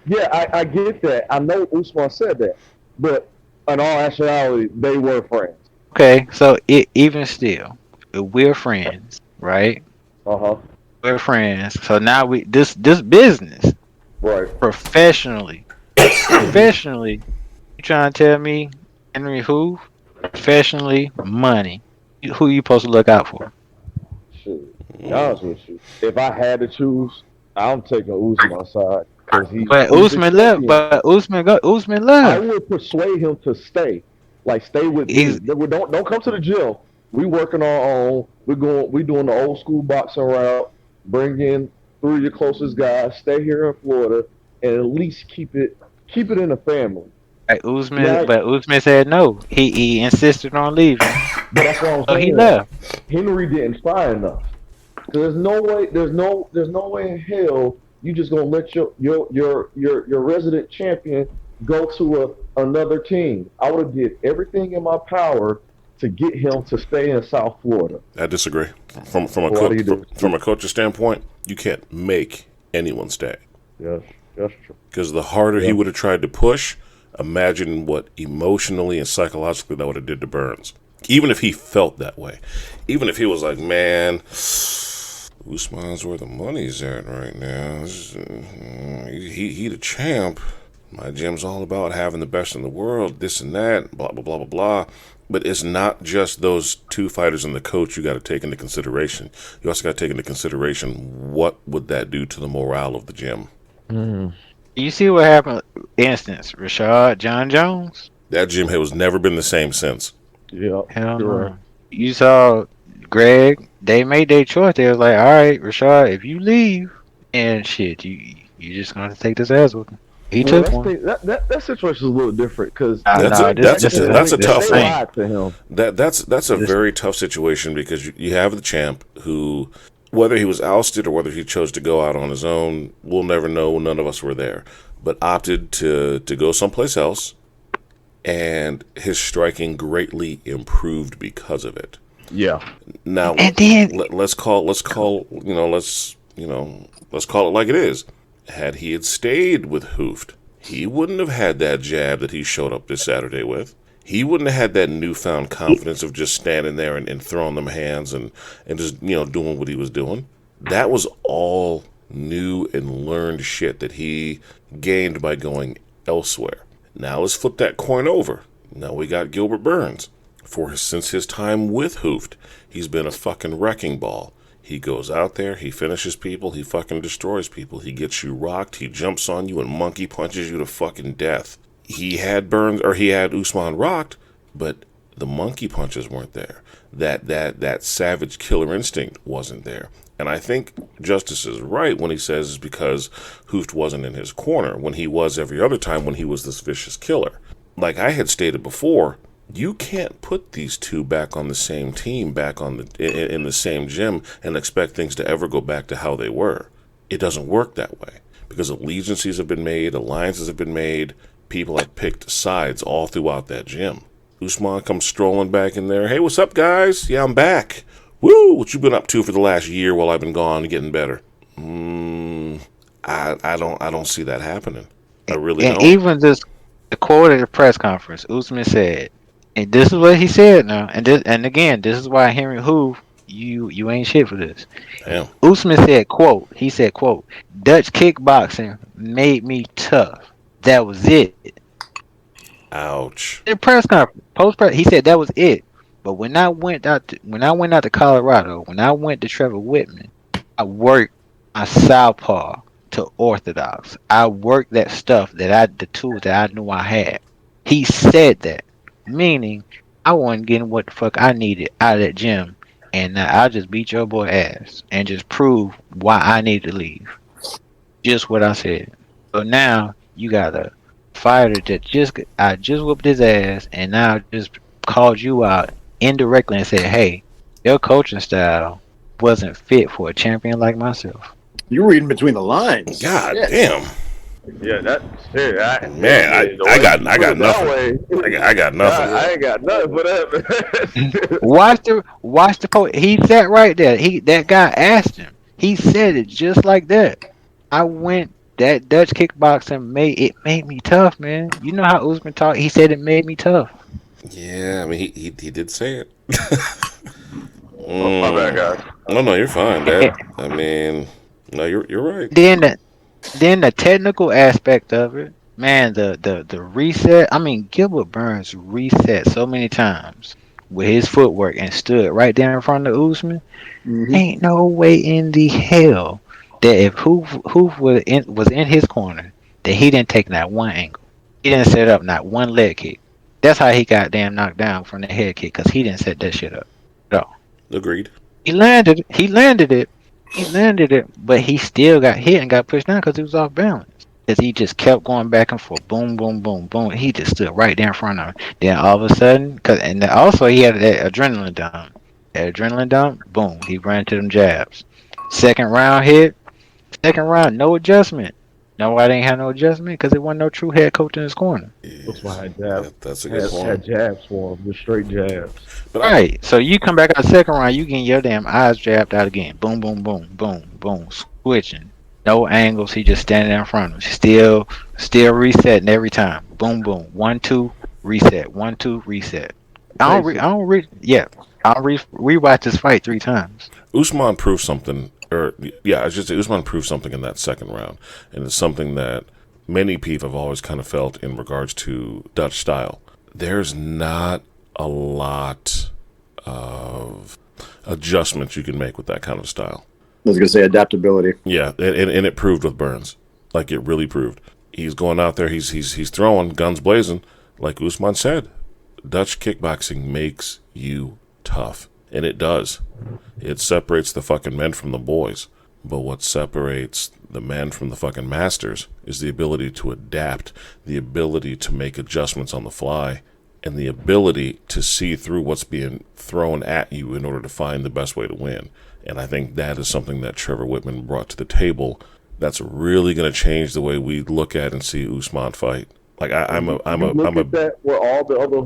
Yeah, I get that. I know Usman said that, but in all actuality, they were friends. Okay, so even still, we're friends, right? We're friends. So now this business, right? Professionally, you trying to tell me Henry Hooft? Professionally, money. Who you supposed to look out for? Shoot, to be honest with you, if I had to choose, I'm taking Usman side because Usman left. But Usman left. I would persuade him to stay. Like stay with me. Don't come to the gym. We working on our own. We doing the old school boxing route. Bring in 3 of your closest guys. Stay here in Florida and at least keep it in the family. But Usman said no. He insisted on leaving. But that's what I'm saying. He left. Henry didn't try enough. There's no way in hell you just gonna let your resident champion go to another team. I would have did everything in my power to get him to stay in South Florida. I disagree. From a coach's standpoint, you can't make anyone stay. Yes, that's true. Because the harder he would have tried to push, imagine what emotionally and psychologically that would have did to Burns. Even if he felt that way. Even if he was like, man, Usman's where the money's at right now. He the champ. My gym's all about having the best in the world, this and that, blah, blah, blah, blah, blah. But it's not just those two fighters and the coach you got to take into consideration. You also got to take into consideration what would that do to the morale of the gym. You see what happened? Instance, Rashad John Jones. That gym has never been the same since. Yeah. Hell no. You saw Greg. They made their choice. They was like, all right, Rashad, if you leave, and shit, you just gonna take this ass with him. He took one. That situation is a little different because That's a tough thing. one. That's a very tough situation because you have the champ who, whether he was ousted or whether he chose to go out on his own, we'll never know. None of us were there, but opted to go someplace else, and his striking greatly improved because of it. Yeah. Now, and then let's call it like it is. Had he had stayed with Hooft, he wouldn't have had that jab that he showed up this Saturday with. He wouldn't have had that newfound confidence of just standing there and throwing them hands and just, doing what he was doing. That was all new and learned shit that he gained by going elsewhere. Now let's flip that coin over. Now we got Gilbert Burns. Since his time with Hooft, he's been a fucking wrecking ball. He goes out there, he finishes people, he fucking destroys people. He gets you rocked, he jumps on you and monkey punches you to fucking death. He had Usman rocked, but the monkey punches weren't there. That savage killer instinct wasn't there. And I think Justice is right when he says it's because Hooft wasn't in his corner when he was every other time when he was this vicious killer. Like I had stated before, you can't put these two back on the same team, in the same gym, and expect things to ever go back to how they were. It doesn't work that way because allegiances have been made, alliances have been made, people have picked sides all throughout that gym. Usman comes strolling back in there. Hey, what's up, guys? Yeah, I'm back. Woo! What you been up to for the last year while I've been gone and getting better? I don't see that happening. I really don't. And even this, the quote at the press conference, Usman said, and this is what he said now, and again, this is why Henry Hooft, you ain't shit for this. Damn. Usman said, quote, Dutch kickboxing made me tough. That was it. Ouch. In press conference, post-press, he said that was it. But when I went out to Colorado, when I went to Trevor Whitman, I worked my southpaw to orthodox. I worked that stuff the tools that I knew I had. He said that, meaning I wasn't getting what the fuck I needed out of that gym, and I'll just beat your boy ass and just prove why I need to leave. Just what I said. So now you got a fighter that I just whooped his ass, and now just called you out indirectly and said, "Hey, your coaching style wasn't fit for a champion like myself." You're reading between the lines. God damn. Yeah, I got nothing. I got nothing. I ain't got nothing for that. Watch the post. He sat right there. That guy asked him. He said it just like that. That Dutch kickboxing made me tough, man. You know how Usman talked. He said it made me tough. Yeah, I mean he did say it. My bad, guys. No, you're fine, Dad. I mean, no, you're right. Then the technical aspect of it, man, the reset. I mean, Gilbert Burns reset so many times with his footwork and stood right there in front of Usman. Mm-hmm. Ain't no way in the hell that if Hooft was in his corner, that he didn't take not one angle. He didn't set up not one leg kick. That's how he got damn knocked down from the head kick, because he didn't set that shit up at all. Agreed. He landed it, but he still got hit and got pushed down because he was off balance. Because he just kept going back and forth, boom, boom, boom, boom. He just stood right there in front of him. Then all of a sudden, and also he had that adrenaline dump. That adrenaline dump, boom, he ran to them jabs. Second round, no adjustment. Nobody ain't had no adjustment because there wasn't no true head coach in his corner. That's why I had jabs. That's a good point. Had jabs for him, just straight jabs. But right. So you come back out the second round, you getting your damn eyes jabbed out again. Boom, boom, boom, boom, boom. Switching. No angles. He just standing there in front of him. Still resetting every time. Boom, boom. 1-2, reset. 1-2, reset. I'll rewatch this fight 3 times. Usman proved something. I should say Usman proved something in that second round, and it's something that many people have always kind of felt in regards to Dutch style. There's not a lot of adjustments you can make with that kind of style. I was going to say adaptability. Yeah, and it proved with Burns. Like, it really proved. He's going out there, he's throwing, guns blazing. Like Usman said, Dutch kickboxing makes you tough. And it does. It separates the fucking men from the boys. But what separates the men from the fucking masters is the ability to adapt, the ability to make adjustments on the fly, and the ability to see through what's being thrown at you in order to find the best way to win. And I think that is something that Trevor Whitman brought to the table that's really going to change the way we look at and see Usman fight. Like, I'm a that where all the other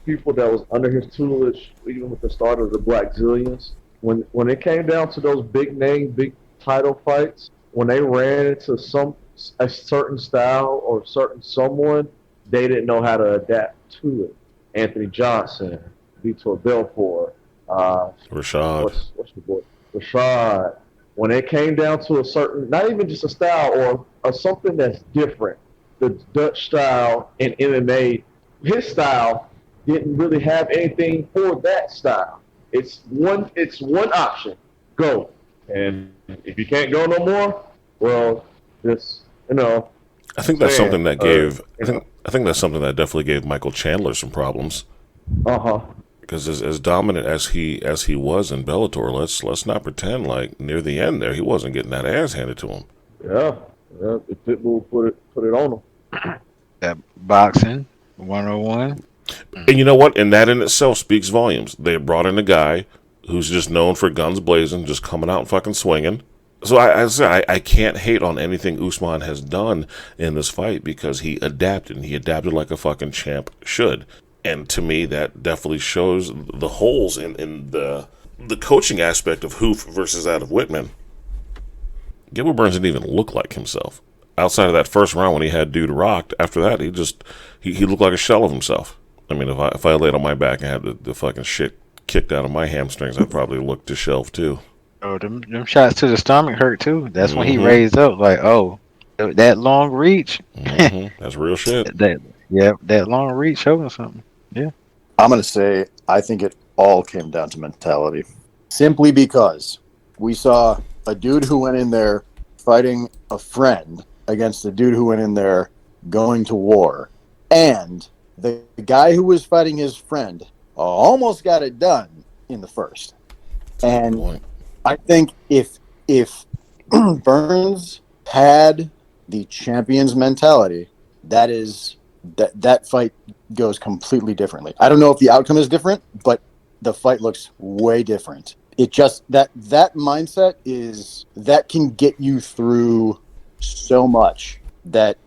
people that was under his tutelage, even with the start of the Black Zillions, when it came down to those big name, big title fights, when they ran into a certain style or certain someone, they didn't know how to adapt to it. Anthony Johnson, Vitor Belfort, Rashad. What's your boy? Rashad. When it came down to a certain, not even just a style or something that's different, the Dutch style in MMA, his style didn't really have anything for that style. It's one option. Go. And if you can't go no more, well, just, I think that's something that gave. I think that's something that definitely gave Michael Chandler some problems. Because as dominant as he was in Bellator, let's not pretend like near the end there he wasn't getting that ass handed to him. Yeah. The Pitbull put it on him. That boxing 101. And you know what? And that in itself speaks volumes. They brought in a guy who's just known for guns blazing, just coming out and fucking swinging. So I can't hate on anything Usman has done in this fight because he adapted, and he adapted like a fucking champ should. And to me, that definitely shows the holes in the coaching aspect of Hooft versus that of Whitman. Gilbert Burns didn't even look like himself. Outside of that first round when he had dude rocked, after that, he looked like a shell of himself. I mean, if I laid on my back and had the fucking shit kicked out of my hamstrings, I'd probably look disheveled too. Oh, them shots to the stomach hurt too. That's when he raised up like, oh, that long reach. That's real shit. That long reach showed him something. Yeah. I'm going to say I think it all came down to mentality. Simply because we saw a dude who went in there fighting a friend against a dude who went in there going to war. And the guy who was fighting his friend almost got it done in the first. And I think if Burns had the champion's mentality, that fight goes completely differently. I don't know if the outcome is different, but the fight looks way different. It just that mindset that can get you through so much that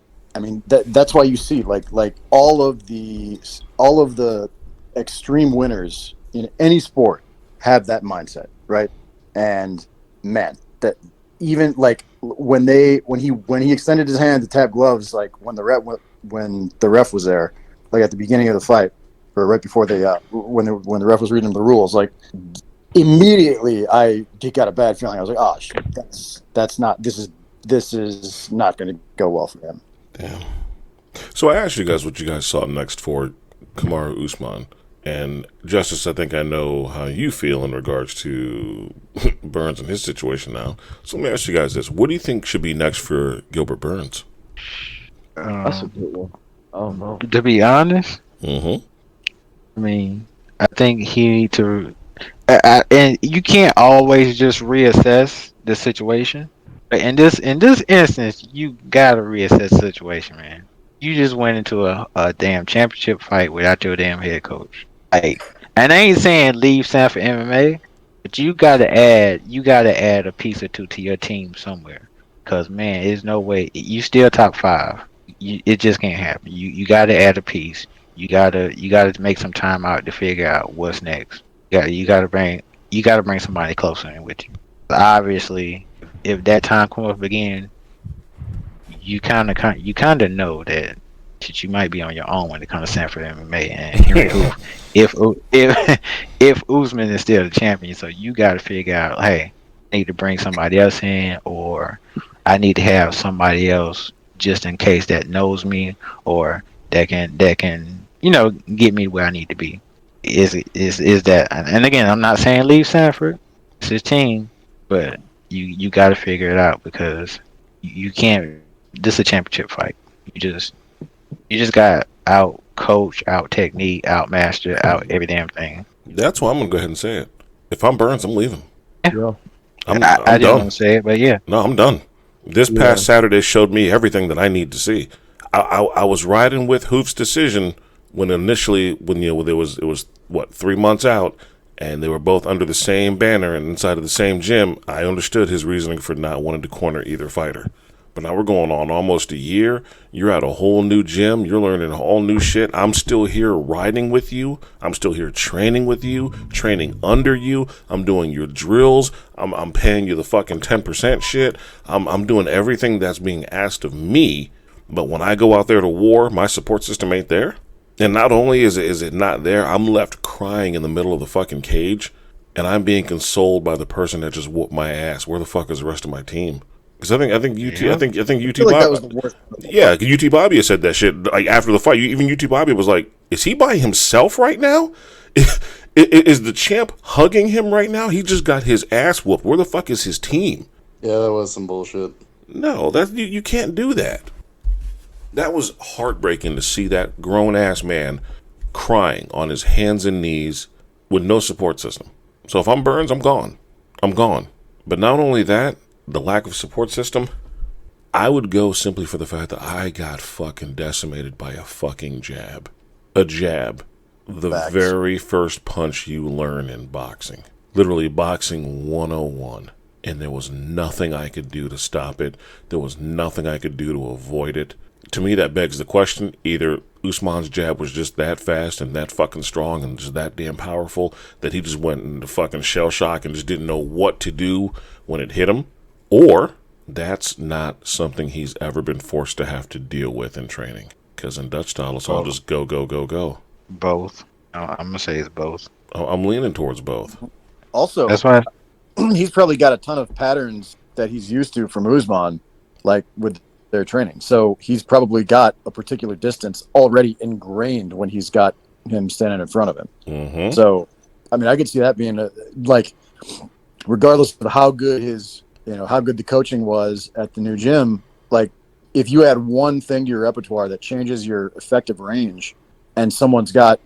that's why you see like all of the extreme winners in any sport have that mindset, right? And man, that even like when he extended his hand to tap gloves, like when the ref was there, like at the beginning of the fight or right before when the ref was reading the rules, like immediately I got a bad feeling. I was like, oh shit, this is not going to go well for him. Damn. So I asked you guys what you guys saw next for Kamaru Usman. And Justice, I think I know how you feel in regards to Burns and his situation now. So let me ask you guys this. What do you think should be next for Gilbert Burns? That's a good one. I don't know. To be honest, I mean, I think he needs to... and you can't always just reassess the situation. But in this instance, you got to reassess the situation, man. You just went into a damn championship fight without your damn head coach. Like, and I ain't saying leave Sanford MMA, but you gotta add a piece or two to your team somewhere. Cause man, there's no way you still top 5. It just can't happen. You gotta add a piece. You gotta make some time out to figure out what's next. You gotta bring somebody closer in with you. But obviously, if that time comes up again, you kind of know that you might be on your own when it comes to Sanford MMA and if Usman is still the champion, so you got to figure out, hey, I need to bring somebody else in, or I need to have somebody else just in case, that knows me, or that can get me where I need to be. Is that? And again, I'm not saying leave Sanford. It's his team, but you got to figure it out, because you can't. This is a championship fight. You just got out coach, out technique, out master, out every damn thing. That's why I'm gonna go ahead and say it. If I'm Burns, I'm leaving. Yeah. I'm I didn't done. want to say it, but yeah. No, I'm done. This past Saturday showed me everything that I need to see. I was riding with Hooft's decision when it was what, 3 months out, and they were both under the same banner and inside of the same gym. I understood his reasoning for not wanting to corner either fighter. But now we're going on almost a year. You're at a whole new gym. You're learning all new shit. I'm still here riding with you. I'm still here training with you, training under you. I'm doing your drills. I'm paying you the fucking 10% shit. I'm doing everything that's being asked of me. But when I go out there to war, my support system ain't there. And not only is it not there, I'm left crying in the middle of the fucking cage, and I'm being consoled by the person that just whooped my ass. Where the fuck is the rest of my team? Because I think UTBABYA, that was the worst. yeah, UTBABYA said that shit like after the fight. Even UTBABYA was like, "Is he by himself right now? Is the champ hugging him right now? He just got his ass whooped. Where the fuck is his team?" Yeah, that was some bullshit. No, you can't do that. That was heartbreaking to see that grown ass man crying on his hands and knees with no support system. So if I'm Burns, I'm gone. I'm gone. But not only that, the lack of support system, I would go simply for the fact that I got fucking decimated by a fucking jab. A jab. The Facts. very first punch you learn in boxing. Literally boxing 101. And there was nothing I could do to stop it. There was nothing I could do to avoid it. To me, that begs the question, either Usman's jab was just that fast and that fucking strong and just that damn powerful that he just went into fucking shell shock and just didn't know what to do when it hit him, or that's not something he's ever been forced to have to deal with in training. Because in Dutch style, it's all just go, go, go, go. Both. I'm gonna say it's both. I'm leaning towards both. Also, That's why. he's probably got a ton of patterns that he's used to from Usman, like with their training. So he's probably got a particular distance already ingrained when he's got him standing in front of him. Mm-hmm. So, I mean, I could see that being like, regardless of how good how good the coaching was at the new gym, like if you add one thing to your repertoire that changes your effective range and someone's got,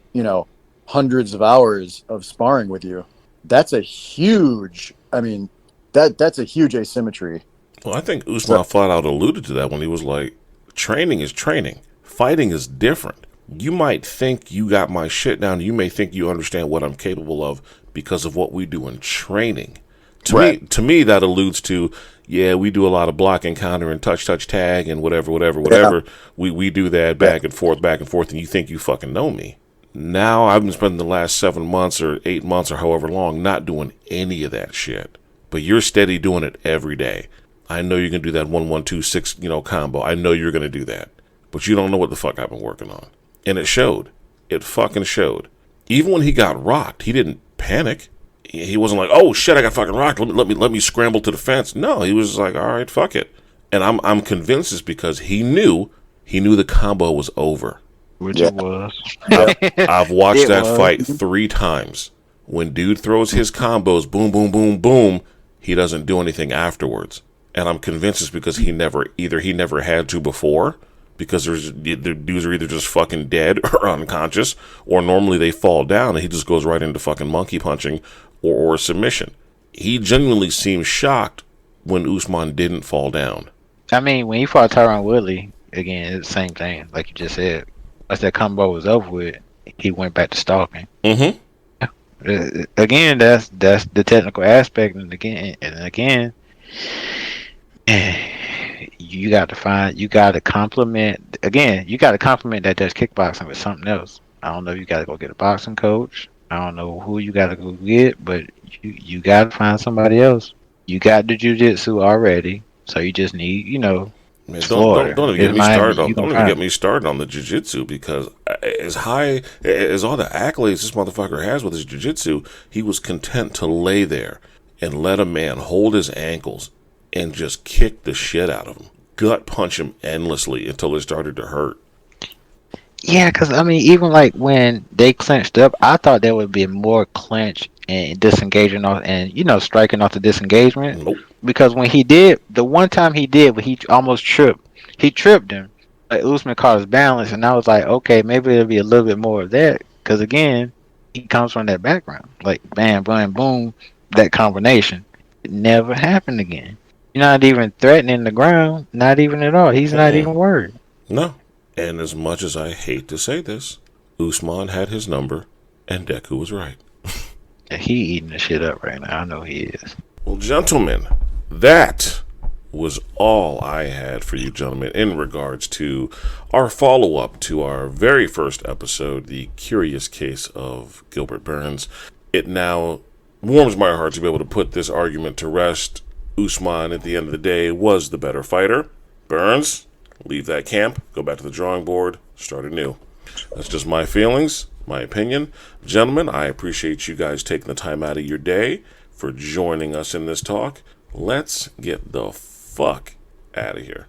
hundreds of hours of sparring with you, that's a huge, that's a huge asymmetry. Well, I think Usman flat out alluded to that when he was like, training is training. Fighting is different. You might think you got my shit down. You may think you understand what I'm capable of because of what we do in training. To me, that alludes to, yeah, we do a lot of block and counter and touch, tag and whatever. Yeah. We do that back and forth, and you think you fucking know me. Now I've been spending the last 7 months or 8 months or however long not doing any of that shit. But you're steady doing it every day. I know you can do that 1-1-2-6, combo. I know you're going to do that. But you don't know what the fuck I've been working on. And it showed. It fucking showed. Even when he got rocked, he didn't panic. He wasn't like, oh shit, I got fucking rocked. Let me scramble to the fence. No, he was like, all right, fuck it. And I'm convinced it's because he knew the combo was over. Which it was. I've watched that fight 3 times. When dude throws his combos, boom, boom, boom, boom, he doesn't do anything afterwards. And I'm convinced it's because he never had to before, because the dudes are either just fucking dead or unconscious, or normally they fall down and he just goes right into fucking monkey punching or submission. He genuinely seemed shocked when Usman didn't fall down. I mean, when he fought Tyron Woodley, again, it's the same thing, like you just said. Once that combo was over with, he went back to stalking. Mm-hmm. Again, that's the technical aspect, and again, you got to complement that Dutch kickboxing with something else. I don't know, you got to go get a boxing coach. I don't know who you got to go get, but you got to find somebody else. You got the jiu-jitsu already, so you just need, Man, don't even get me started. Don't even get me started on the jiu-jitsu, because as high as all the accolades this motherfucker has with his jiu-jitsu, he was content to lay there and let a man hold his ankles and just kick the shit out of him. gut punch him endlessly until it started to hurt. Yeah, because I mean, even like when they clinched up, I thought there would be more clinch and disengaging off, and striking off the disengagement. Nope. Because when he did, the one time he did, when he almost tripped, he tripped him. Like Usman caught his balance, and I was like, okay, maybe there'll be a little bit more of that. Because again, he comes from that background, like bam, bam, boom, that combination. It never happened again. You're not even threatening the ground, not even at all. He's not even worried. No. And as much as I hate to say this, Usman had his number, and Deku was right. He eating the shit up right now. I know he is. Well, gentlemen, that was all I had for you gentlemen in regards to our follow-up to our very first episode, The Curious Case of Gilbert Burns. It now warms my heart to be able to put this argument to rest. Usman, at the end of the day, was the better fighter. Burns, leave that camp, go back to the drawing board, start anew. That's just my feelings, my opinion. Gentlemen, I appreciate you guys taking the time out of your day for joining us in this talk. Let's get the fuck out of here.